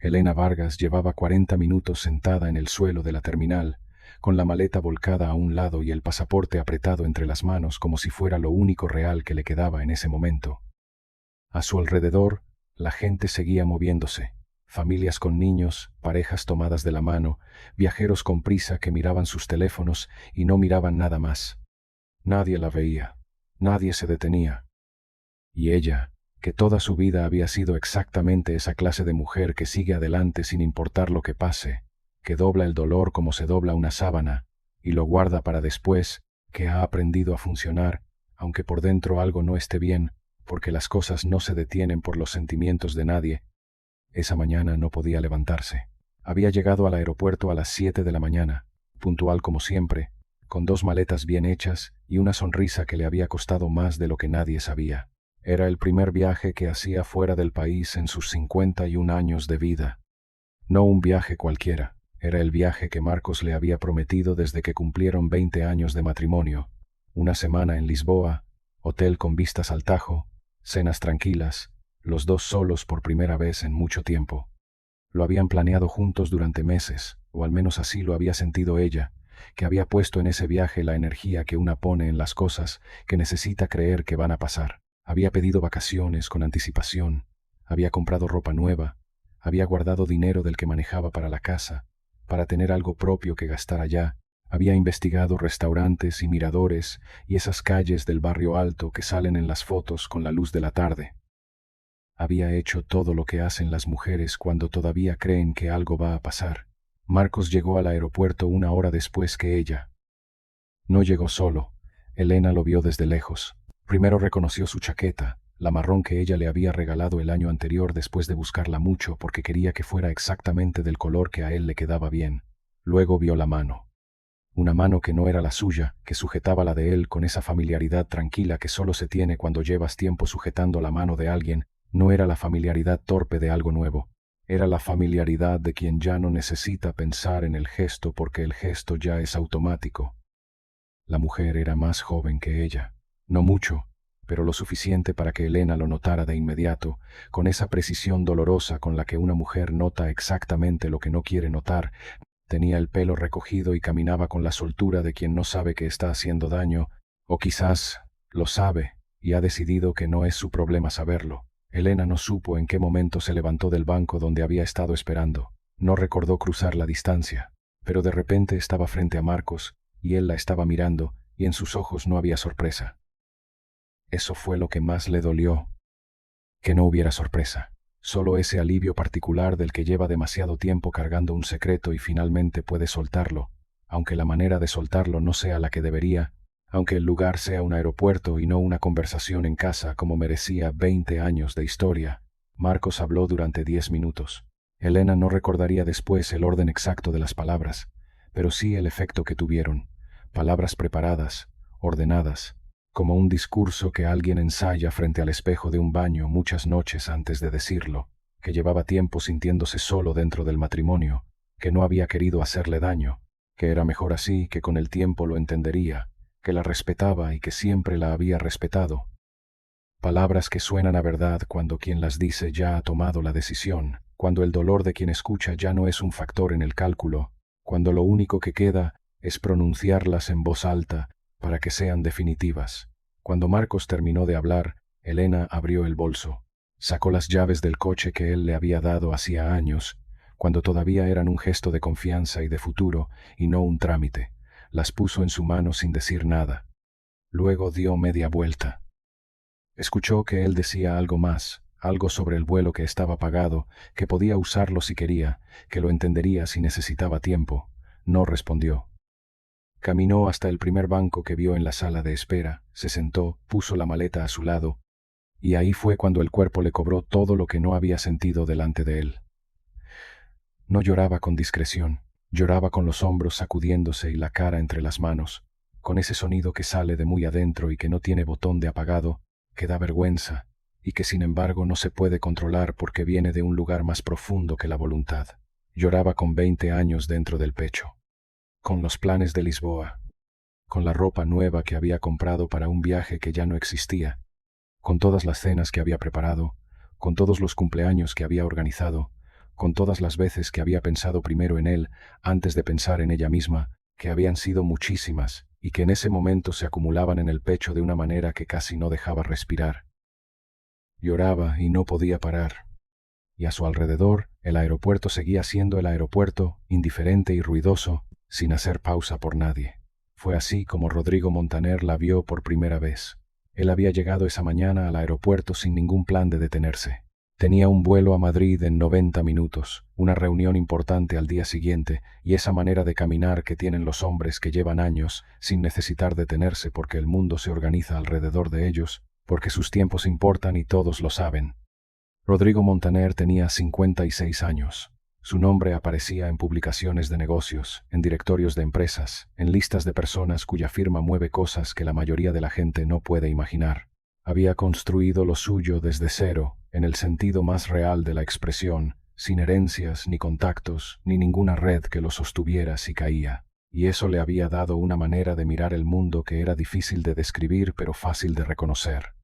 Elena Vargas llevaba 40 minutos sentada en el suelo de la terminal, con la maleta volcada a un lado y el pasaporte apretado entre las manos como si fuera lo único real que le quedaba en ese momento. A su alrededor, la gente seguía moviéndose. Familias con niños, parejas tomadas de la mano, viajeros con prisa que miraban sus teléfonos y no miraban nada más. Nadie la veía, nadie se detenía. Y ella, que toda su vida había sido exactamente esa clase de mujer que sigue adelante sin importar lo que pase, que dobla el dolor como se dobla una sábana, y lo guarda para después, que ha aprendido a funcionar, aunque por dentro algo no esté bien, porque las cosas no se detienen por los sentimientos de nadie. Esa mañana no podía levantarse. Había llegado al aeropuerto a las 7 de la mañana, puntual como siempre, con 2 maletas bien hechas y una sonrisa que le había costado más de lo que nadie sabía. Era el primer viaje que hacía fuera del país en sus 51 años de vida. No un viaje cualquiera, era el viaje que Marcos le había prometido desde que cumplieron 20 años de matrimonio. Una semana en Lisboa, hotel con vistas al Tajo, cenas tranquilas, los dos solos por primera vez en mucho tiempo. Lo habían planeado juntos durante meses, o al menos así lo había sentido ella, que había puesto en ese viaje la energía que una pone en las cosas que necesita creer que van a pasar. Había pedido vacaciones con anticipación, había comprado ropa nueva, había guardado dinero del que manejaba para la casa, para tener algo propio que gastar allá, había investigado restaurantes y miradores y esas calles del barrio alto que salen en las fotos con la luz de la tarde. Había hecho todo lo que hacen las mujeres cuando todavía creen que algo va a pasar. Marcos llegó al aeropuerto 1 hora después que ella. No llegó solo, Elena lo vio desde lejos. Primero reconoció su chaqueta, la marrón que ella le había regalado el año anterior después de buscarla mucho porque quería que fuera exactamente del color que a él le quedaba bien. Luego vio la mano. Una mano que no era la suya, que sujetaba la de él con esa familiaridad tranquila que solo se tiene cuando llevas tiempo sujetando la mano de alguien. No era la familiaridad torpe de algo nuevo. Era la familiaridad de quien ya no necesita pensar en el gesto porque el gesto ya es automático. La mujer era más joven que ella. No mucho, pero lo suficiente para que Elena lo notara de inmediato, con esa precisión dolorosa con la que una mujer nota exactamente lo que no quiere notar. Tenía el pelo recogido y caminaba con la soltura de quien no sabe que está haciendo daño, o quizás lo sabe y ha decidido que no es su problema saberlo. Elena no supo en qué momento se levantó del banco donde había estado esperando. No recordó cruzar la distancia, pero de repente estaba frente a Marcos, y él la estaba mirando, y en sus ojos no había sorpresa. Eso fue lo que más le dolió, que no hubiera sorpresa, solo ese alivio particular del que lleva demasiado tiempo cargando un secreto y finalmente puede soltarlo, aunque la manera de soltarlo no sea la que debería, aunque el lugar sea un aeropuerto y no una conversación en casa como merecía 20 años de historia. Marcos habló durante 10 minutos. Elena no recordaría después el orden exacto de las palabras, pero sí el efecto que tuvieron. Palabras preparadas, ordenadas, como un discurso que alguien ensaya frente al espejo de un baño muchas noches antes de decirlo, que llevaba tiempo sintiéndose solo dentro del matrimonio, que no había querido hacerle daño, que era mejor así, que con el tiempo lo entendería, que la respetaba y que siempre la había respetado. Palabras que suenan a verdad cuando quien las dice ya ha tomado la decisión, cuando el dolor de quien escucha ya no es un factor en el cálculo, cuando lo único que queda es pronunciarlas en voz alta para que sean definitivas. Cuando Marcos terminó de hablar, Elena abrió el bolso, sacó las llaves del coche que él le había dado hacía años, cuando todavía eran un gesto de confianza y de futuro y no un trámite. Las puso en su mano sin decir nada. Luego dio media vuelta. Escuchó que él decía algo más, algo sobre el vuelo que estaba pagado, que podía usarlo si quería, que lo entendería si necesitaba tiempo. No respondió. Caminó hasta el primer banco que vio en la sala de espera, se sentó, puso la maleta a su lado, y ahí fue cuando el cuerpo le cobró todo lo que no había sentido delante de él. No lloraba con discreción, lloraba con los hombros sacudiéndose y la cara entre las manos, con ese sonido que sale de muy adentro y que no tiene botón de apagado, que da vergüenza, y que sin embargo no se puede controlar porque viene de un lugar más profundo que la voluntad. Lloraba con 20 años dentro del pecho, con los planes de Lisboa, con la ropa nueva que había comprado para un viaje que ya no existía, con todas las cenas que había preparado, con todos los cumpleaños que había organizado, con todas las veces que había pensado primero en él, antes de pensar en ella misma, que habían sido muchísimas, y que en ese momento se acumulaban en el pecho de una manera que casi no dejaba respirar. Lloraba y no podía parar. Y a su alrededor, el aeropuerto seguía siendo el aeropuerto, indiferente y ruidoso, sin hacer pausa por nadie. Fue así como Rodrigo Montaner la vio por primera vez. Él había llegado esa mañana al aeropuerto sin ningún plan de detenerse. Tenía un vuelo a Madrid en 90 minutos, una reunión importante al día siguiente, y esa manera de caminar que tienen los hombres que llevan años, sin necesitar detenerse porque el mundo se organiza alrededor de ellos, porque sus tiempos importan y todos lo saben. Rodrigo Montaner tenía 56 años. Su nombre aparecía en publicaciones de negocios, en directorios de empresas, en listas de personas cuya firma mueve cosas que la mayoría de la gente no puede imaginar. Había construido lo suyo desde cero, en el sentido más real de la expresión, sin herencias, ni contactos, ni ninguna red que lo sostuviera si caía. Y eso le había dado una manera de mirar el mundo que era difícil de describir pero fácil de reconocer.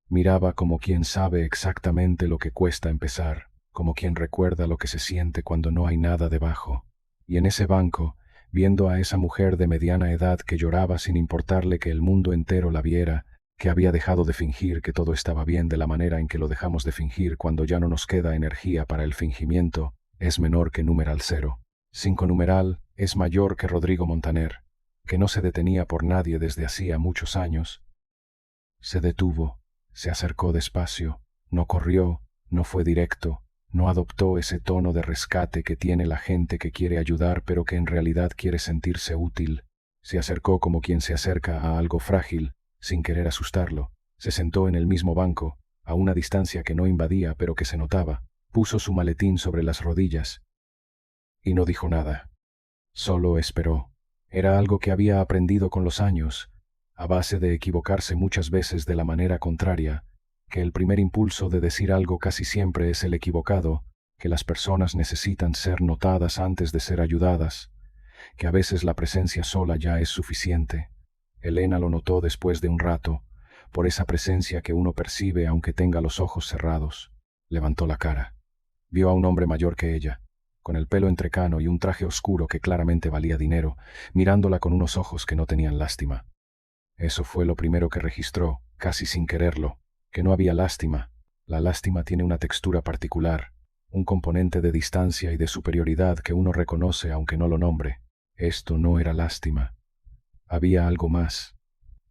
Miraba como quien sabe exactamente lo que cuesta empezar, como quien recuerda lo que se siente cuando no hay nada debajo. Y en ese banco, viendo a esa mujer de mediana edad que lloraba sin importarle que el mundo entero la viera, que había dejado de fingir que todo estaba bien de la manera en que lo dejamos de fingir cuando ya no nos queda energía para el fingimiento, es menor que numeral 0. 5 numeral es mayor que Rodrigo Montaner, que no se detenía por nadie desde hacía muchos años. Se detuvo, se acercó despacio, no corrió, no fue directo, no adoptó ese tono de rescate que tiene la gente que quiere ayudar pero que en realidad quiere sentirse útil. Se acercó como quien se acerca a algo frágil, sin querer asustarlo. Se sentó en el mismo banco, a una distancia que no invadía pero que se notaba. Puso su maletín sobre las rodillas. Y no dijo nada. Solo esperó. Era algo que había aprendido con los años, a base de equivocarse muchas veces de la manera contraria, que el primer impulso de decir algo casi siempre es el equivocado, que las personas necesitan ser notadas antes de ser ayudadas, que a veces la presencia sola ya es suficiente. Elena lo notó después de un rato, por esa presencia que uno percibe aunque tenga los ojos cerrados. Levantó la cara. Vio a un hombre mayor que ella, con el pelo entrecano y un traje oscuro que claramente valía dinero, mirándola con unos ojos que no tenían lástima. Eso fue lo primero que registró, casi sin quererlo, que no había lástima. La lástima tiene una textura particular, un componente de distancia y de superioridad que uno reconoce aunque no lo nombre. Esto no era lástima. Había algo más,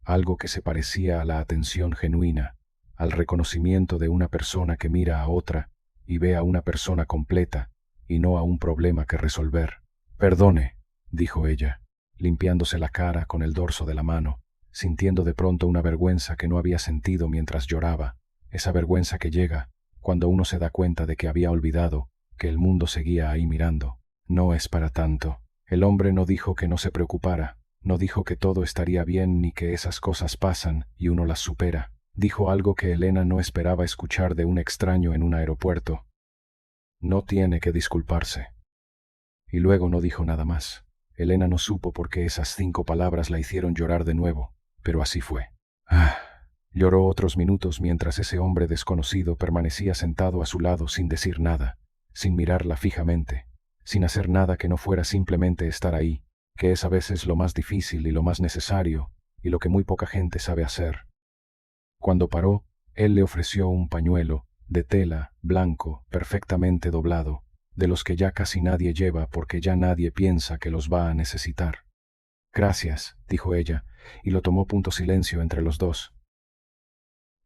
algo que se parecía a la atención genuina, al reconocimiento de una persona que mira a otra y ve a una persona completa y no a un problema que resolver. «Perdone», dijo ella, limpiándose la cara con el dorso de la mano, sintiendo de pronto una vergüenza que no había sentido mientras lloraba, esa vergüenza que llega cuando uno se da cuenta de que había olvidado que el mundo seguía ahí mirando. No es para tanto. El hombre no dijo que no se preocupara, no dijo que todo estaría bien ni que esas cosas pasan y uno las supera. Dijo algo que Elena no esperaba escuchar de un extraño en un aeropuerto. No tiene que disculparse. Y luego no dijo nada más. Elena no supo por qué esas 5 palabras la hicieron llorar de nuevo. Pero así fue. Lloró otros minutos mientras ese hombre desconocido permanecía sentado a su lado sin decir nada, sin mirarla fijamente, sin hacer nada que no fuera simplemente estar ahí, que es a veces lo más difícil y lo más necesario, y lo que muy poca gente sabe hacer. Cuando paró, él le ofreció un pañuelo, de tela, blanco, perfectamente doblado, de los que ya casi nadie lleva porque ya nadie piensa que los va a necesitar. «Gracias», dijo ella, y lo tomó. Silencio entre los dos.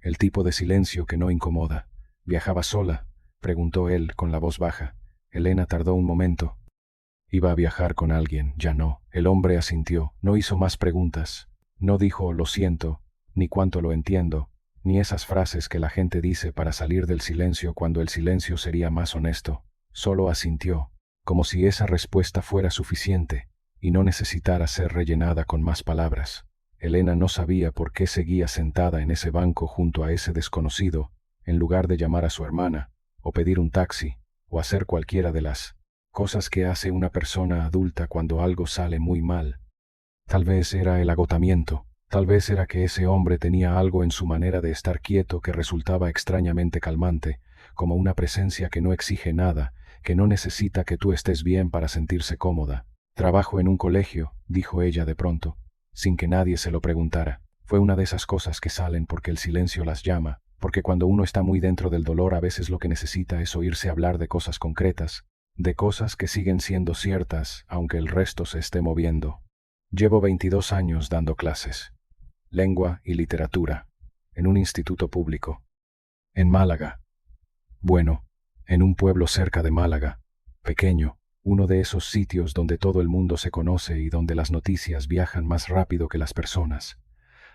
El tipo de silencio que no incomoda. «¿Viajaba sola?», preguntó él con la voz baja. Elena tardó un momento. «Iba a viajar con alguien, ya no». El hombre asintió, no hizo más preguntas. No dijo «lo siento», ni «cuánto lo entiendo», ni esas frases que la gente dice para salir del silencio cuando el silencio sería más honesto. Solo asintió, como si esa respuesta fuera suficiente y no necesitara ser rellenada con más palabras. Elena no sabía por qué seguía sentada en ese banco junto a ese desconocido, en lugar de llamar a su hermana, o pedir un taxi, o hacer cualquiera de las cosas que hace una persona adulta cuando algo sale muy mal. Tal vez era el agotamiento, tal vez era que ese hombre tenía algo en su manera de estar quieto que resultaba extrañamente calmante, como una presencia que no exige nada, que no necesita que tú estés bien para sentirse cómoda. Trabajo en un colegio, dijo ella de pronto, sin que nadie se lo preguntara. Fue una de esas cosas que salen porque el silencio las llama, porque cuando uno está muy dentro del dolor a veces lo que necesita es oírse hablar de cosas concretas, de cosas que siguen siendo ciertas aunque el resto se esté moviendo. Llevo 22 años dando clases, lengua y literatura, en un instituto público, en Málaga. Bueno, en un pueblo cerca de Málaga, pequeño, uno de esos sitios donde todo el mundo se conoce y donde las noticias viajan más rápido que las personas.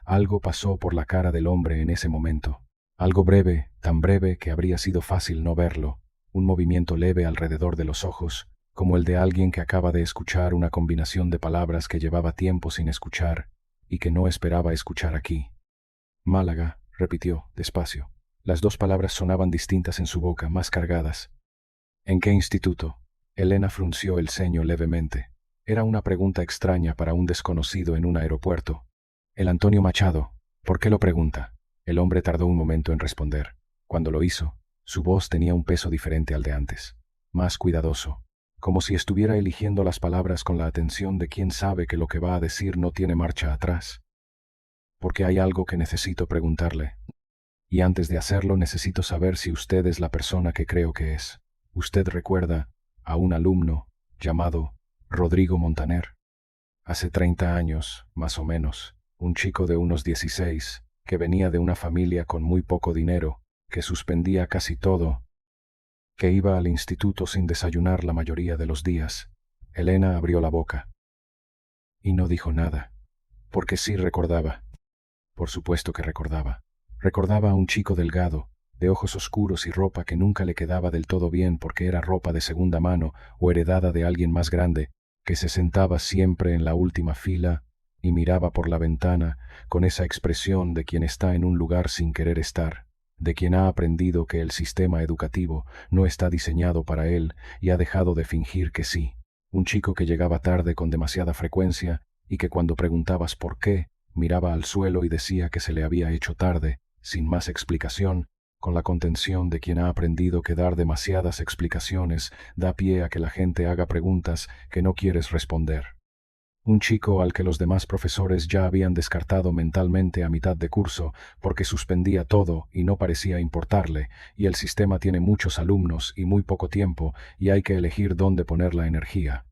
Algo pasó por la cara del hombre en ese momento. Algo breve, tan breve que habría sido fácil no verlo. Un movimiento leve alrededor de los ojos, como el de alguien que acaba de escuchar una combinación de palabras que llevaba tiempo sin escuchar y que no esperaba escuchar aquí. Málaga, repitió, despacio. Las dos palabras sonaban distintas en su boca, más cargadas. ¿En qué instituto? Elena frunció el ceño levemente. Era una pregunta extraña para un desconocido en un aeropuerto. El Antonio Machado. ¿Por qué lo pregunta? El hombre tardó un momento en responder. Cuando lo hizo, su voz tenía un peso diferente al de antes, más cuidadoso, como si estuviera eligiendo las palabras con la atención de quien sabe que lo que va a decir no tiene marcha atrás. Porque hay algo que necesito preguntarle. Y antes de hacerlo necesito saber si usted es la persona que creo que es. ¿Usted recuerda a un alumno llamado Rodrigo Montaner? Hace 30 años, más o menos, un chico de unos 16, que venía de una familia con muy poco dinero, que suspendía casi todo, que iba al instituto sin desayunar la mayoría de los días. Elena abrió la boca y no dijo nada, porque sí recordaba. Por supuesto que recordaba. Recordaba a un chico delgado, de ojos oscuros y ropa que nunca le quedaba del todo bien porque era ropa de segunda mano o heredada de alguien más grande, que se sentaba siempre en la última fila y miraba por la ventana con esa expresión de quien está en un lugar sin querer estar, de quien ha aprendido que el sistema educativo no está diseñado para él y ha dejado de fingir que sí. Un chico que llegaba tarde con demasiada frecuencia y que cuando preguntabas por qué, miraba al suelo y decía que se le había hecho tarde, sin más explicación, con la contención de quien ha aprendido que dar demasiadas explicaciones da pie a que la gente haga preguntas que no quieres responder. Un chico al que los demás profesores ya habían descartado mentalmente a mitad de curso porque suspendía todo y no parecía importarle, y el sistema tiene muchos alumnos y muy poco tiempo y hay que elegir dónde poner la energía.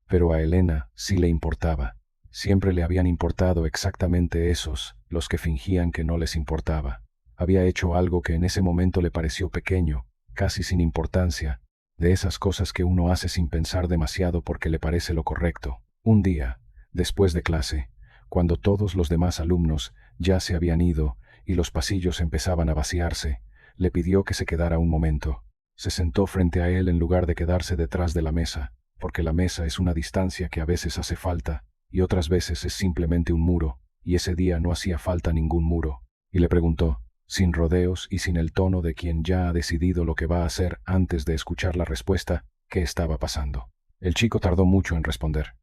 Pero a Elena sí le importaba. Siempre le habían importado exactamente esos, los que fingían que no les importaba. Había hecho algo que en ese momento le pareció pequeño, casi sin importancia, de esas cosas que uno hace sin pensar demasiado porque le parece lo correcto. Un día, después de clase, cuando todos los demás alumnos ya se habían ido y los pasillos empezaban a vaciarse, le pidió que se quedara un momento. Se sentó frente a él en lugar de quedarse detrás de la mesa, porque la mesa es una distancia que a veces hace falta y otras veces es simplemente un muro, y ese día no hacía falta ningún muro. Y le preguntó, sin rodeos y sin el tono de quien ya ha decidido lo que va a hacer antes de escuchar la respuesta, qué estaba pasando. El chico tardó mucho en responder,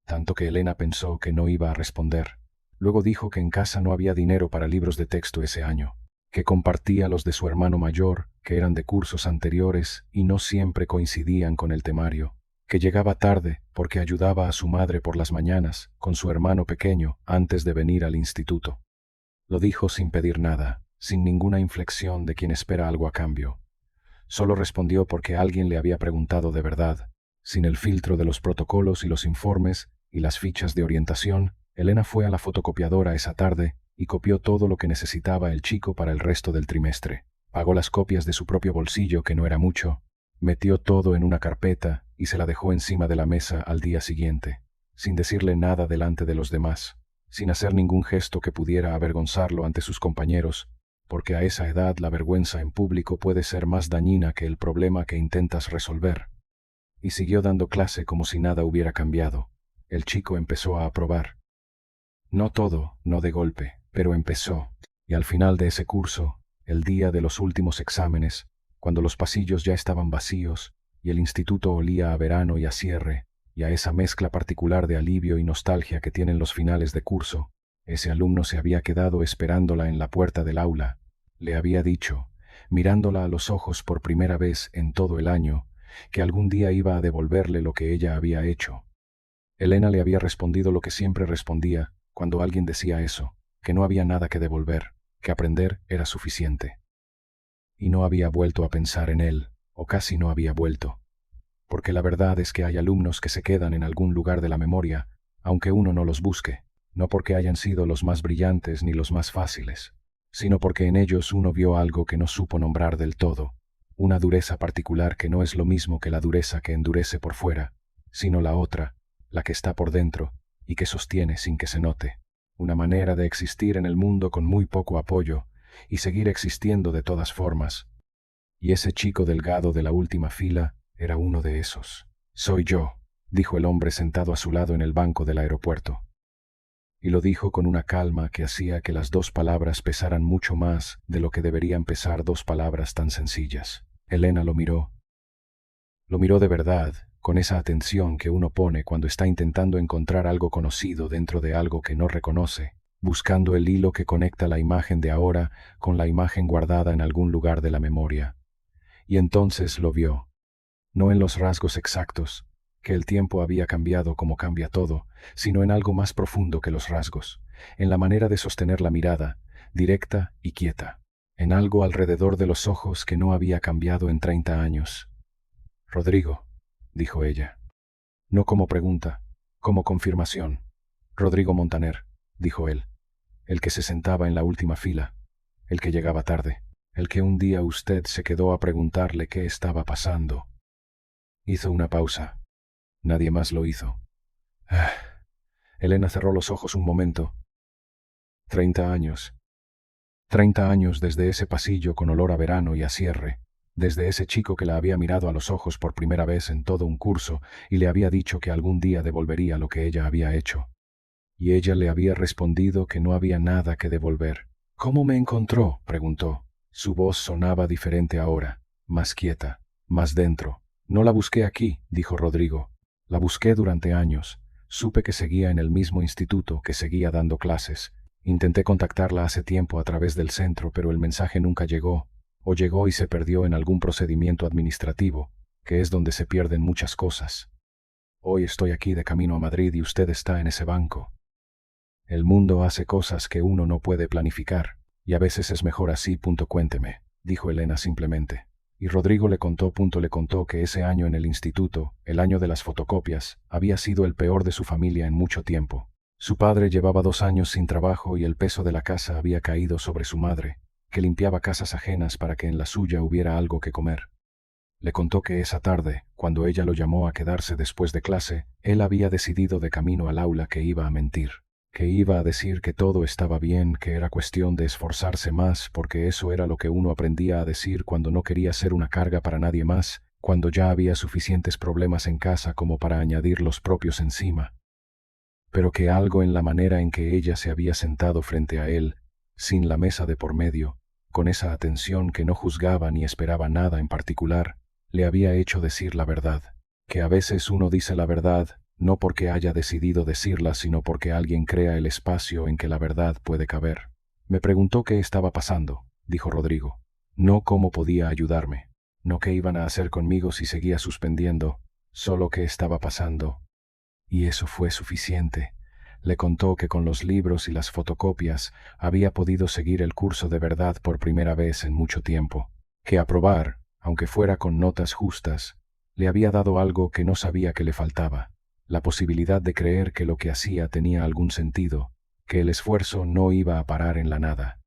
tanto que Elena pensó que no iba a responder. Luego dijo que en casa no había dinero para libros de texto ese año, que compartía los de su hermano mayor, que eran de cursos anteriores y no siempre coincidían con el temario, que llegaba tarde porque ayudaba a su madre por las mañanas con su hermano pequeño antes de venir al instituto. Lo dijo sin pedir nada, sin ninguna inflexión de quien espera algo a cambio. Solo respondió porque alguien le había preguntado de verdad. Sin el filtro de los protocolos y los informes y las fichas de orientación, Elena fue a la fotocopiadora esa tarde y copió todo lo que necesitaba el chico para el resto del trimestre. Pagó las copias de su propio bolsillo, que no era mucho, metió todo en una carpeta y se la dejó encima de la mesa al día siguiente, sin decirle nada delante de los demás, sin hacer ningún gesto que pudiera avergonzarlo ante sus compañeros, porque a esa edad la vergüenza en público puede ser más dañina que el problema que intentas resolver. Y siguió dando clase como si nada hubiera cambiado. El chico empezó a aprobar. No todo, no de golpe, pero empezó, y al final de ese curso, el día de los últimos exámenes, cuando los pasillos ya estaban vacíos y el instituto olía a verano y a cierre, y a esa mezcla particular de alivio y nostalgia que tienen los finales de curso, ese alumno se había quedado esperándola en la puerta del aula. Le había dicho, mirándola a los ojos por primera vez en todo el año, que algún día iba a devolverle lo que ella había hecho. Elena le había respondido lo que siempre respondía cuando alguien decía eso, que no había nada que devolver, que aprender era suficiente. Y no había vuelto a pensar en él, o casi no había vuelto. Porque la verdad es que hay alumnos que se quedan en algún lugar de la memoria, aunque uno no los busque, no porque hayan sido los más brillantes ni los más fáciles, sino porque en ellos uno vio algo que no supo nombrar del todo, una dureza particular que no es lo mismo que la dureza que endurece por fuera, sino la otra, la que está por dentro y que sostiene sin que se note, una manera de existir en el mundo con muy poco apoyo y seguir existiendo de todas formas. Y ese chico delgado de la última fila era uno de esos. «Soy yo», dijo el hombre sentado a su lado en el banco del aeropuerto. Y lo dijo con una calma que hacía que las dos palabras pesaran mucho más de lo que deberían pesar dos palabras tan sencillas. Elena lo miró. Lo miró de verdad, con esa atención que uno pone cuando está intentando encontrar algo conocido dentro de algo que no reconoce, buscando el hilo que conecta la imagen de ahora con la imagen guardada en algún lugar de la memoria. Y entonces lo vio. No en los rasgos exactos, que el tiempo había cambiado como cambia todo, sino en algo más profundo que los rasgos, en la manera de sostener la mirada, directa y quieta, en algo alrededor de los ojos que no había cambiado en 30 años. «Rodrigo», dijo ella. No como pregunta, como confirmación. «Rodrigo Montaner», dijo él, el que se sentaba en la última fila, el que llegaba tarde, el que un día usted se quedó a preguntarle qué estaba pasando. Hizo una pausa. Nadie más lo hizo. Elena cerró los ojos un momento. 30 años. 30 años desde ese pasillo con olor a verano y a cierre, desde ese chico que la había mirado a los ojos por primera vez en todo un curso y le había dicho que algún día devolvería lo que ella había hecho. Y ella le había respondido que no había nada que devolver. «¿Cómo me encontró?», preguntó. Su voz sonaba diferente ahora, más quieta, más dentro. «No la busqué aquí», dijo Rodrigo. «La busqué durante años. Supe que seguía en el mismo instituto, que seguía dando clases. Intenté contactarla hace tiempo a través del centro, pero el mensaje nunca llegó, o llegó y se perdió en algún procedimiento administrativo, que es donde se pierden muchas cosas. Hoy estoy aquí de camino a Madrid y usted está en ese banco. El mundo hace cosas que uno no puede planificar, y a veces es mejor así. Cuénteme», dijo Elena simplemente. Y Rodrigo le contó que ese año en el instituto, el año de las fotocopias, había sido el peor de su familia en mucho tiempo. Su padre llevaba 2 años sin trabajo y el peso de la casa había caído sobre su madre, que limpiaba casas ajenas para que en la suya hubiera algo que comer. Le contó que esa tarde, cuando ella lo llamó a quedarse después de clase, él había decidido de camino al aula que iba a mentir, que iba a decir que todo estaba bien, que era cuestión de esforzarse más, porque eso era lo que uno aprendía a decir cuando no quería ser una carga para nadie más, cuando ya había suficientes problemas en casa como para añadir los propios encima. Pero que algo en la manera en que ella se había sentado frente a él, sin la mesa de por medio, con esa atención que no juzgaba ni esperaba nada en particular, le había hecho decir la verdad. Que a veces uno dice la verdad, no porque haya decidido decirla, sino porque alguien crea el espacio en que la verdad puede caber. Me preguntó qué estaba pasando, dijo Rodrigo. No cómo podía ayudarme, no qué iban a hacer conmigo si seguía suspendiendo, solo qué estaba pasando. Y eso fue suficiente. Le contó que con los libros y las fotocopias había podido seguir el curso de verdad por primera vez en mucho tiempo, que aprobar, aunque fuera con notas justas, le había dado algo que no sabía que le faltaba. La posibilidad de creer que lo que hacía tenía algún sentido, que el esfuerzo no iba a parar en la nada,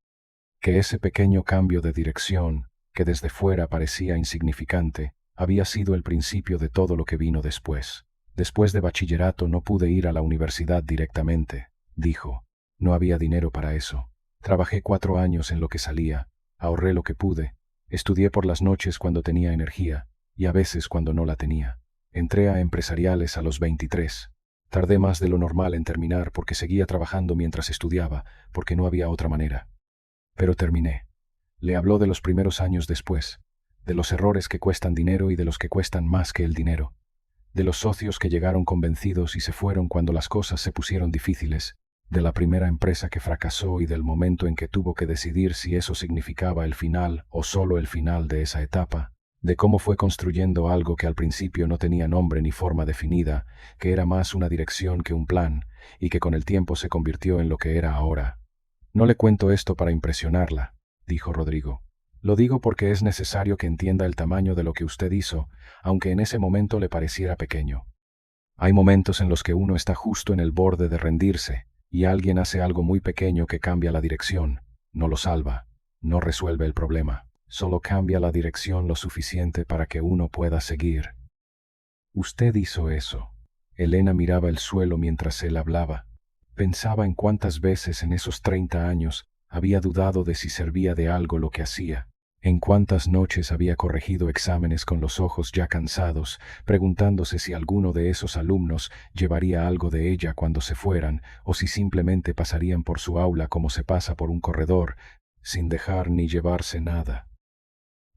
que ese pequeño cambio de dirección, que desde fuera parecía insignificante, había sido el principio de todo lo que vino después. Después de bachillerato no pude ir a la universidad directamente, dijo. No había dinero para eso. Trabajé 4 años en lo que salía, ahorré lo que pude, estudié por las noches cuando tenía energía, y a veces cuando no la tenía. Entré a empresariales a los 23. Tardé más de lo normal en terminar porque seguía trabajando mientras estudiaba, porque no había otra manera. Pero terminé. Le habló de los primeros años después, de los errores que cuestan dinero y de los que cuestan más que el dinero, de los socios que llegaron convencidos y se fueron cuando las cosas se pusieron difíciles, de la primera empresa que fracasó y del momento en que tuvo que decidir si eso significaba el final o solo el final de esa etapa, de cómo fue construyendo algo que al principio no tenía nombre ni forma definida, que era más una dirección que un plan, y que con el tiempo se convirtió en lo que era ahora. No le cuento esto para impresionarla, dijo Rodrigo. Lo digo porque es necesario que entienda el tamaño de lo que usted hizo, aunque en ese momento le pareciera pequeño. Hay momentos en los que uno está justo en el borde de rendirse, y alguien hace algo muy pequeño que cambia la dirección, no lo salva, no resuelve el problema, solo cambia la dirección lo suficiente para que uno pueda seguir. Usted hizo eso. Elena miraba el suelo mientras él hablaba. Pensaba en cuántas veces en esos 30 años había dudado de si servía de algo lo que hacía, en cuántas noches había corregido exámenes con los ojos ya cansados, preguntándose si alguno de esos alumnos llevaría algo de ella cuando se fueran, o si simplemente pasarían por su aula como se pasa por un corredor, sin dejar ni llevarse nada.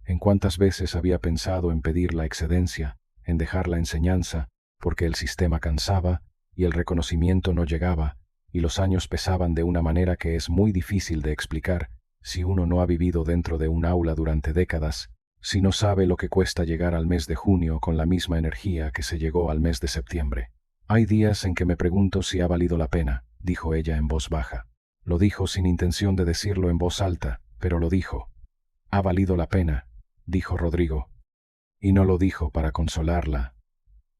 En cuántas veces había pensado en pedir la excedencia, en dejar la enseñanza, porque el sistema cansaba y el reconocimiento no llegaba, y los años pesaban de una manera que es muy difícil de explicar si uno no ha vivido dentro de un aula durante décadas, si no sabe lo que cuesta llegar al mes de junio con la misma energía que se llegó al mes de septiembre. Hay días en que me pregunto si ha valido la pena, dijo ella en voz baja. Lo dijo sin intención de decirlo en voz alta, pero lo dijo. Ha valido la pena, dijo Rodrigo. Y no lo dijo para consolarla.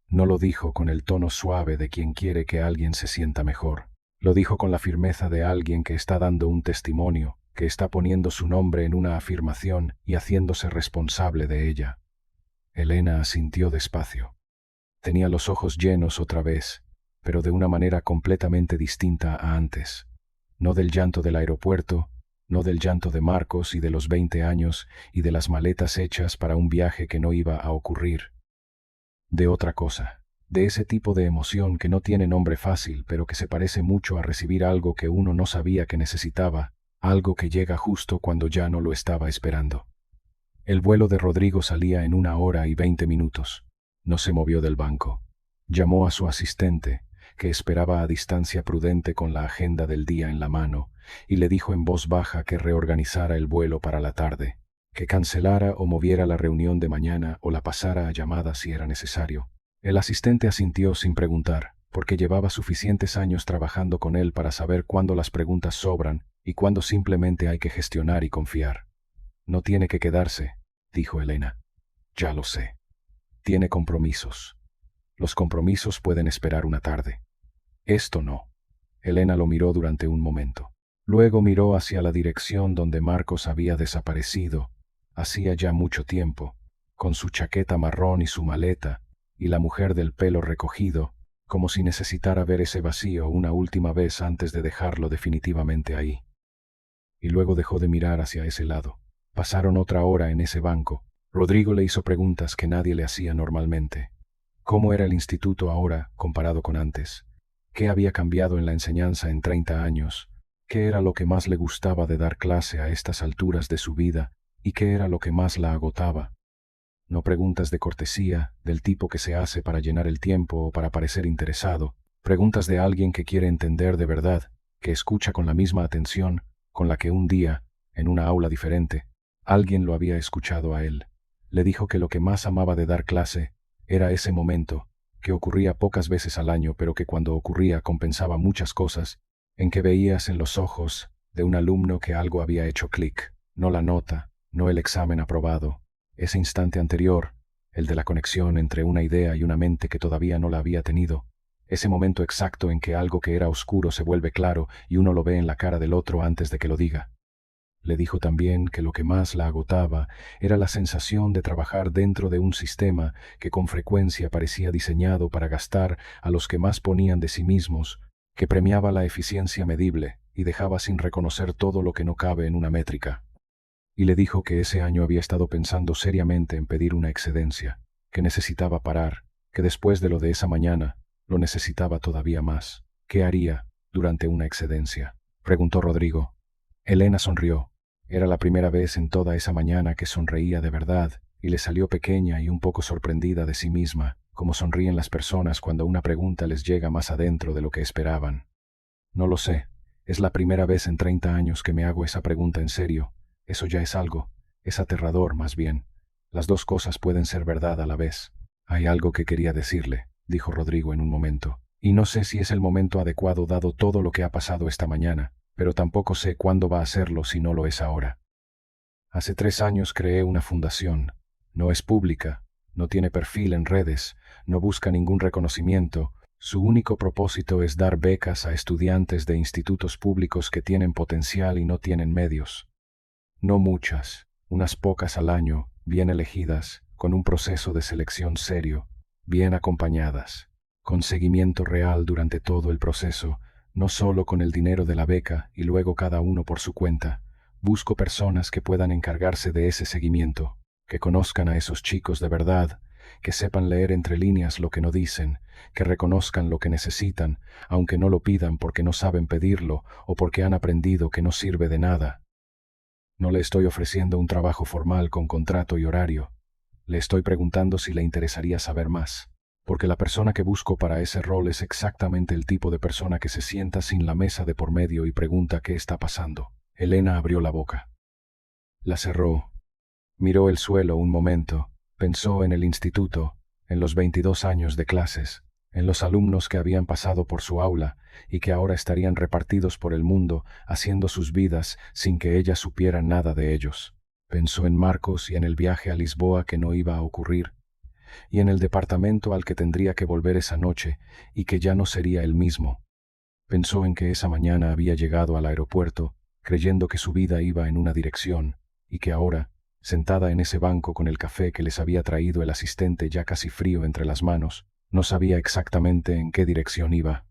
No lo dijo con el tono suave de quien quiere que alguien se sienta mejor. Lo dijo con la firmeza de alguien que está dando un testimonio, que está poniendo su nombre en una afirmación y haciéndose responsable de ella. Elena asintió despacio. Tenía los ojos llenos otra vez, pero de una manera completamente distinta a antes. No del llanto del aeropuerto, no del llanto de Marcos y de los 20 años y de las maletas hechas para un viaje que no iba a ocurrir. De otra cosa, de ese tipo de emoción que no tiene nombre fácil, pero que se parece mucho a recibir algo que uno no sabía que necesitaba, algo que llega justo cuando ya no lo estaba esperando. El vuelo de Rodrigo salía en 1 hora y 20 minutos. No se movió del banco. Llamó a su asistente, que esperaba a distancia prudente con la agenda del día en la mano, y le dijo en voz baja que reorganizara el vuelo para la tarde, que cancelara o moviera la reunión de mañana o la pasara a llamada si era necesario. El asistente asintió sin preguntar, porque llevaba suficientes años trabajando con él para saber cuándo las preguntas sobran y cuándo simplemente hay que gestionar y confiar. No tiene que quedarse, dijo Elena. Ya lo sé. Tiene compromisos. Los compromisos pueden esperar una tarde. Esto no. Elena lo miró durante un momento. Luego miró hacia la dirección donde Marcos había desaparecido, hacía ya mucho tiempo, con su chaqueta marrón y su maleta, y la mujer del pelo recogido, como si necesitara ver ese vacío una última vez antes de dejarlo definitivamente ahí. Y luego dejó de mirar hacia ese lado. Pasaron otra hora en ese banco. Rodrigo le hizo preguntas que nadie le hacía normalmente. ¿Cómo era el instituto ahora comparado con antes? ¿Qué había cambiado en la enseñanza en 30 años? ¿Qué era lo que más le gustaba de dar clase a estas alturas de su vida? ¿Y qué era lo que más la agotaba? No preguntas de cortesía, del tipo que se hace para llenar el tiempo o para parecer interesado. Preguntas de alguien que quiere entender de verdad, que escucha con la misma atención con la que un día, en una aula diferente, alguien lo había escuchado a él. Le dijo que lo que más amaba de dar clase era ese momento, que ocurría pocas veces al año, pero que cuando ocurría compensaba muchas cosas, en que veías en los ojos de un alumno que algo había hecho clic, no la nota, no el examen aprobado, ese instante anterior, el de la conexión entre una idea y una mente que todavía no la había tenido, ese momento exacto en que algo que era oscuro se vuelve claro y uno lo ve en la cara del otro antes de que lo diga. Le dijo también que lo que más la agotaba era la sensación de trabajar dentro de un sistema que con frecuencia parecía diseñado para gastar a los que más ponían de sí mismos, que premiaba la eficiencia medible y dejaba sin reconocer todo lo que no cabe en una métrica. Y le dijo que ese año había estado pensando seriamente en pedir una excedencia, que necesitaba parar, que después de lo de esa mañana, lo necesitaba todavía más. ¿Qué haría durante una excedencia?, preguntó Rodrigo. Elena sonrió. Era la primera vez en toda esa mañana que sonreía de verdad, y le salió pequeña y un poco sorprendida de sí misma, como sonríen las personas cuando una pregunta les llega más adentro de lo que esperaban. No lo sé. Es la primera vez en 30 años que me hago esa pregunta en serio. Eso ya es algo. Es aterrador, más bien. Las dos cosas pueden ser verdad a la vez. Hay algo que quería decirle, dijo Rodrigo en un momento. Y no sé si es el momento adecuado dado todo lo que ha pasado esta mañana, pero tampoco sé cuándo va a serlo si no lo es ahora. Hace 3 años creé una fundación. No es pública, no tiene perfil en redes, no busca ningún reconocimiento. Su único propósito es dar becas a estudiantes de institutos públicos que tienen potencial y no tienen medios. No muchas, unas pocas al año, bien elegidas, con un proceso de selección serio, bien acompañadas, con seguimiento real durante todo el proceso, no solo con el dinero de la beca y luego cada uno por su cuenta. Busco personas que puedan encargarse de ese seguimiento, que conozcan a esos chicos de verdad, que sepan leer entre líneas lo que no dicen, que reconozcan lo que necesitan, aunque no lo pidan porque no saben pedirlo o porque han aprendido que no sirve de nada. No le estoy ofreciendo un trabajo formal con contrato y horario. Le estoy preguntando si le interesaría saber más, porque la persona que busco para ese rol es exactamente el tipo de persona que se sienta sin la mesa de por medio y pregunta qué está pasando. Elena abrió la boca. La cerró. Miró el suelo un momento, pensó en el instituto, en los 22 años de clases, en los alumnos que habían pasado por su aula y que ahora estarían repartidos por el mundo, haciendo sus vidas sin que ella supiera nada de ellos. Pensó en Marcos y en el viaje a Lisboa que no iba a ocurrir, y en el departamento al que tendría que volver esa noche y que ya no sería el mismo. Pensó en que esa mañana había llegado al aeropuerto, creyendo que su vida iba en una dirección, y que ahora, sentada en ese banco con el café que les había traído el asistente ya casi frío entre las manos, no sabía exactamente en qué dirección iba.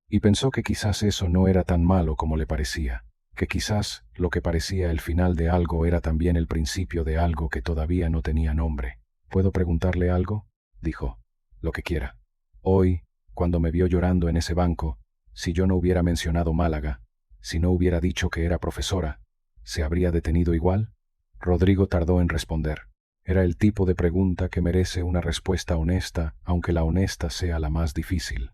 Y pensó que quizás eso no era tan malo como le parecía, que quizás lo que parecía el final de algo era también el principio de algo que todavía no tenía nombre. ¿Puedo preguntarle algo?, dijo. Lo que quiera. Hoy, cuando me vio llorando en ese banco, si yo no hubiera mencionado Málaga, si no hubiera dicho que era profesora, ¿se habría detenido igual? Rodrigo tardó en responder. Era el tipo de pregunta que merece una respuesta honesta, aunque la honesta sea la más difícil.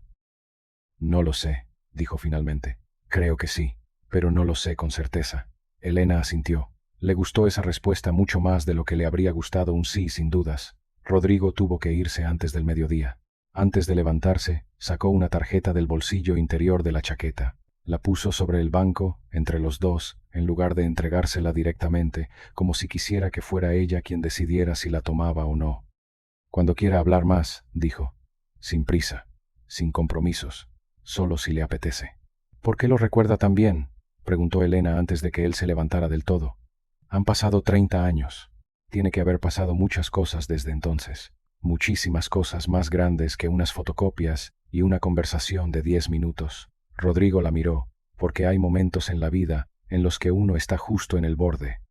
No lo sé, dijo finalmente. Creo que sí, pero no lo sé con certeza. Elena asintió. Le gustó esa respuesta mucho más de lo que le habría gustado un sí, sin dudas. Rodrigo tuvo que irse antes del mediodía. Antes de levantarse, sacó una tarjeta del bolsillo interior de la chaqueta. La puso sobre el banco, entre los dos, en lugar de entregársela directamente, como si quisiera que fuera ella quien decidiera si la tomaba o no. Cuando quiera hablar más, dijo. Sin prisa, sin compromisos, solo si le apetece. ¿Por qué lo recuerda tan bien?, preguntó Elena antes de que él se levantara del todo. Han pasado 30 años. Tiene que haber pasado muchas cosas desde entonces. Muchísimas cosas más grandes que unas fotocopias y una conversación de 10 minutos. Rodrigo la miró, porque hay momentos en la vida en los que uno está justo en el borde.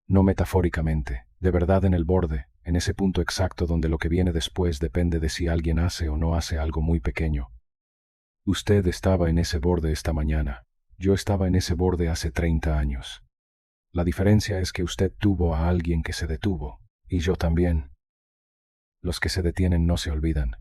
No metafóricamente, de verdad en el borde, en ese punto exacto donde lo que viene después depende de si alguien hace o no hace algo muy pequeño. Usted estaba en ese borde esta mañana. Yo estaba en ese borde hace 30 años. La diferencia es que usted tuvo a alguien que se detuvo, y yo también. Los que se detienen no se olvidan.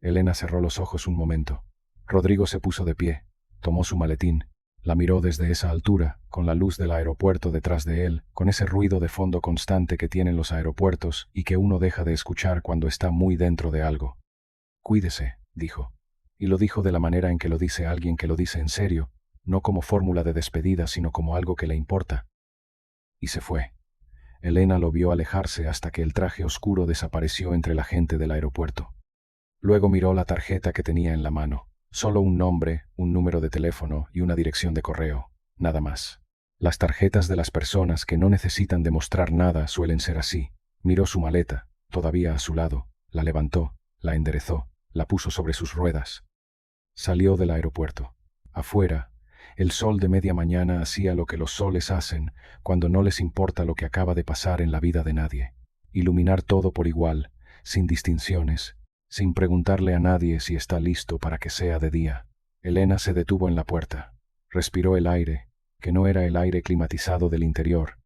Elena cerró los ojos un momento. Rodrigo se puso de pie, tomó su maletín, la miró desde esa altura, con la luz del aeropuerto detrás de él, con ese ruido de fondo constante que tienen los aeropuertos y que uno deja de escuchar cuando está muy dentro de algo. Cuídese, dijo. Y lo dijo de la manera en que lo dice alguien que lo dice en serio, no como fórmula de despedida, sino como algo que le importa. Y se fue. Elena lo vio alejarse hasta que el traje oscuro desapareció entre la gente del aeropuerto. Luego miró la tarjeta que tenía en la mano. Solo un nombre, un número de teléfono y una dirección de correo, nada más. Las tarjetas de las personas que no necesitan demostrar nada suelen ser así. Miró su maleta, todavía a su lado, la levantó, la enderezó, la puso sobre sus ruedas. Salió del aeropuerto. Afuera, el sol de media mañana hacía lo que los soles hacen cuando no les importa lo que acaba de pasar en la vida de nadie. Iluminar todo por igual, sin distinciones, sin preguntarle a nadie si está listo para que sea de día. Elena se detuvo en la puerta. Respiró el aire, que no era el aire climatizado del interior,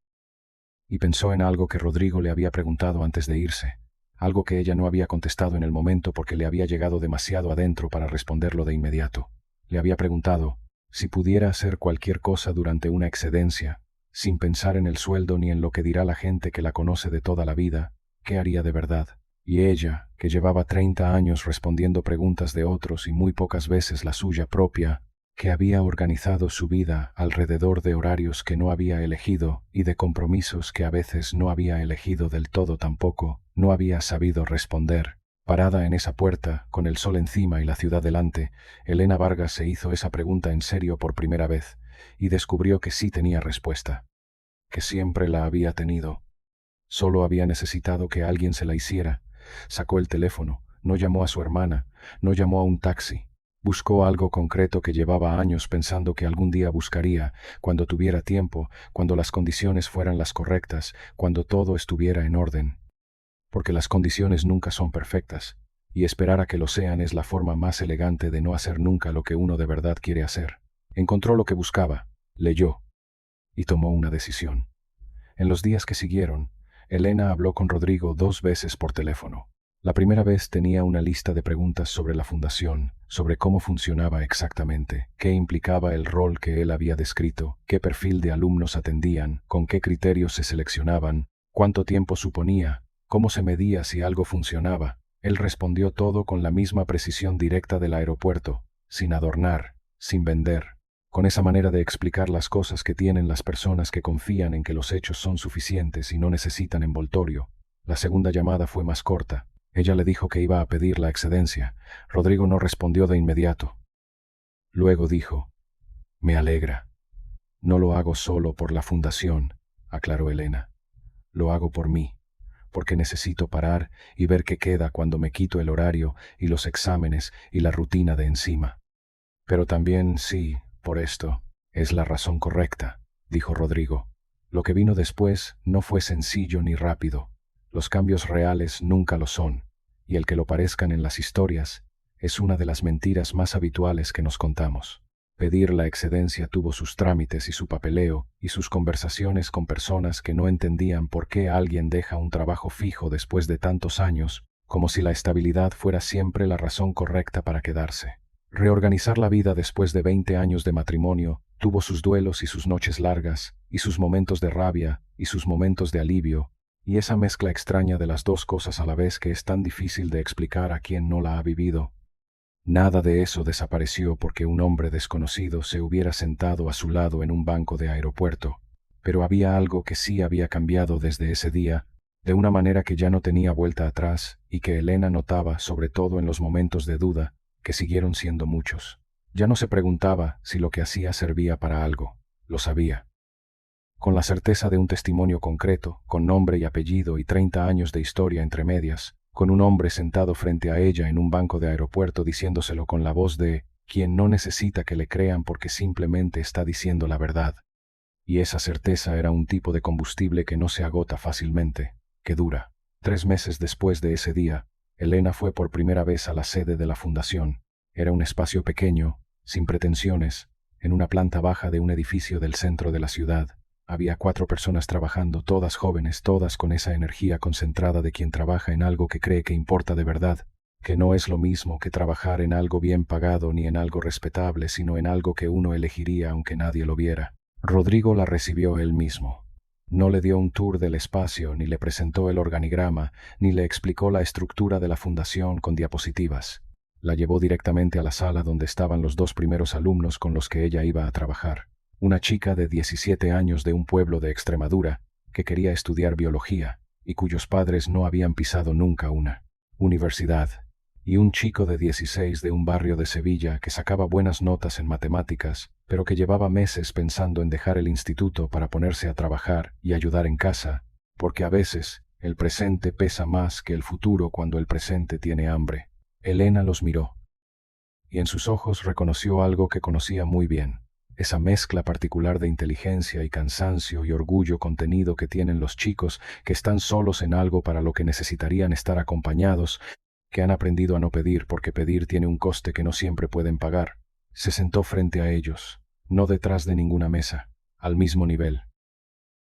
y pensó en algo que Rodrigo le había preguntado antes de irse, algo que ella no había contestado en el momento porque le había llegado demasiado adentro para responderlo de inmediato. Le había preguntado si pudiera hacer cualquier cosa durante una excedencia, sin pensar en el sueldo ni en lo que dirá la gente que la conoce de toda la vida, ¿qué haría de verdad? Y ella, que llevaba 30 años respondiendo preguntas de otros y muy pocas veces la suya propia, que había organizado su vida alrededor de horarios que no había elegido y de compromisos que a veces no había elegido del todo tampoco, no había sabido responder. Parada en esa puerta, con el sol encima y la ciudad delante, Elena Vargas se hizo esa pregunta en serio por primera vez, y descubrió que sí tenía respuesta, que siempre la había tenido. Solo había necesitado que alguien se la hiciera. Sacó el teléfono, no llamó a su hermana, no llamó a un taxi. Buscó algo concreto que llevaba años pensando que algún día buscaría, cuando tuviera tiempo, cuando las condiciones fueran las correctas, cuando todo estuviera en orden. Porque las condiciones nunca son perfectas, y esperar a que lo sean es la forma más elegante de no hacer nunca lo que uno de verdad quiere hacer. Encontró lo que buscaba, leyó, y tomó una decisión. En los días que siguieron, Elena habló con Rodrigo 2 veces por teléfono. La primera vez tenía una lista de preguntas sobre la fundación, sobre cómo funcionaba exactamente, qué implicaba el rol que él había descrito, qué perfil de alumnos atendían, con qué criterios se seleccionaban, cuánto tiempo suponía, cómo se medía si algo funcionaba. Él respondió todo con la misma precisión directa del aeropuerto, sin adornar, sin vender, con esa manera de explicar las cosas que tienen las personas que confían en que los hechos son suficientes y no necesitan envoltorio. La segunda llamada fue más corta. Ella le dijo que iba a pedir la excedencia. Rodrigo no respondió de inmediato. Luego dijo, «Me alegra. No lo hago solo por la fundación», aclaró Elena. «Lo hago por mí, porque necesito parar y ver qué queda cuando me quito el horario y los exámenes y la rutina de encima. Pero también, sí, por esto, es la razón correcta», dijo Rodrigo. «Lo que vino después no fue sencillo ni rápido. Los cambios reales nunca lo son, y el que lo parezcan en las historias es una de las mentiras más habituales que nos contamos. Pedir la excedencia tuvo sus trámites y su papeleo y sus conversaciones con personas que no entendían por qué alguien deja un trabajo fijo después de tantos años, como si la estabilidad fuera siempre la razón correcta para quedarse. Reorganizar la vida después de 20 años de matrimonio tuvo sus duelos y sus noches largas, y sus momentos de rabia y sus momentos de alivio, y esa mezcla extraña de las dos cosas a la vez que es tan difícil de explicar a quien no la ha vivido. Nada de eso desapareció porque un hombre desconocido se hubiera sentado a su lado en un banco de aeropuerto, pero había algo que sí había cambiado desde ese día, de una manera que ya no tenía vuelta atrás y que Elena notaba sobre todo en los momentos de duda, que siguieron siendo muchos. Ya no se preguntaba si lo que hacía servía para algo, lo sabía. Con la certeza de un testimonio concreto, con nombre y apellido y 30 años de historia entre medias, con un hombre sentado frente a ella en un banco de aeropuerto diciéndoselo con la voz de quien no necesita que le crean porque simplemente está diciendo la verdad. Y esa certeza era un tipo de combustible que no se agota fácilmente, que dura. 3 meses después de ese día, Elena fue por primera vez a la sede de la fundación. Era un espacio pequeño, sin pretensiones, en una planta baja de un edificio del centro de la ciudad. Había 4 personas trabajando, todas jóvenes, todas con esa energía concentrada de quien trabaja en algo que cree que importa de verdad, que no es lo mismo que trabajar en algo bien pagado ni en algo respetable, sino en algo que uno elegiría aunque nadie lo viera. Rodrigo la recibió él mismo. No le dio un tour del espacio, ni le presentó el organigrama, ni le explicó la estructura de la fundación con diapositivas. La llevó directamente a la sala donde estaban los 2 primeros alumnos con los que ella iba a trabajar. Una chica de 17 años de un pueblo de Extremadura que quería estudiar biología y cuyos padres no habían pisado nunca una universidad, y un chico de 16 de un barrio de Sevilla que sacaba buenas notas en matemáticas, pero que llevaba meses pensando en dejar el instituto para ponerse a trabajar y ayudar en casa, porque a veces el presente pesa más que el futuro cuando el presente tiene hambre. Elena los miró, y en sus ojos reconoció algo que conocía muy bien. Esa mezcla particular de inteligencia y cansancio y orgullo contenido que tienen los chicos que están solos en algo para lo que necesitarían estar acompañados, que han aprendido a no pedir porque pedir tiene un coste que no siempre pueden pagar. Se sentó frente a ellos, no detrás de ninguna mesa, al mismo nivel.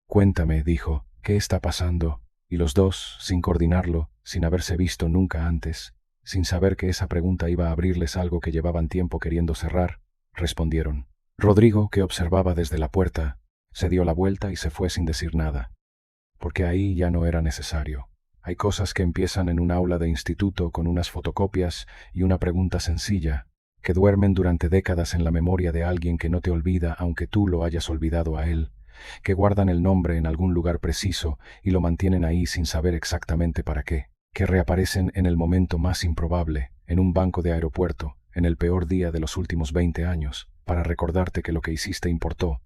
«Cuéntame», dijo, «¿qué está pasando?» Y los dos, sin coordinarlo, sin haberse visto nunca antes, sin saber que esa pregunta iba a abrirles algo que llevaban tiempo queriendo cerrar, respondieron. Rodrigo, que observaba desde la puerta, se dio la vuelta y se fue sin decir nada, porque ahí ya no era necesario. Hay cosas que empiezan en un aula de instituto con unas fotocopias y una pregunta sencilla, que duermen durante décadas en la memoria de alguien que no te olvida aunque tú lo hayas olvidado a él, que guardan el nombre en algún lugar preciso y lo mantienen ahí sin saber exactamente para qué, que reaparecen en el momento más improbable, en un banco de aeropuerto, en el peor día de los últimos 20 años, para recordarte que lo que hiciste importó,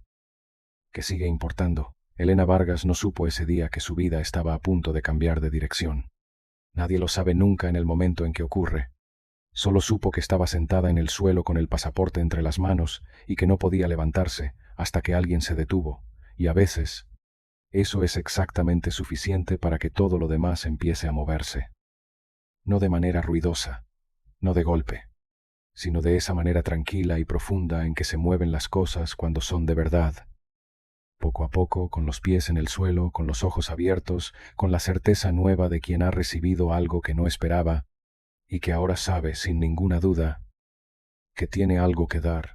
que sigue importando. Elena Vargas no supo ese día que su vida estaba a punto de cambiar de dirección. Nadie lo sabe nunca en el momento en que ocurre. Solo supo que estaba sentada en el suelo con el pasaporte entre las manos y que no podía levantarse hasta que alguien se detuvo, y a veces, eso es exactamente suficiente para que todo lo demás empiece a moverse. No de manera ruidosa, no de golpe, sino de esa manera tranquila y profunda en que se mueven las cosas cuando son de verdad. Poco a poco, con los pies en el suelo, con los ojos abiertos, con la certeza nueva de quien ha recibido algo que no esperaba y que ahora sabe, sin ninguna duda, que tiene algo que dar.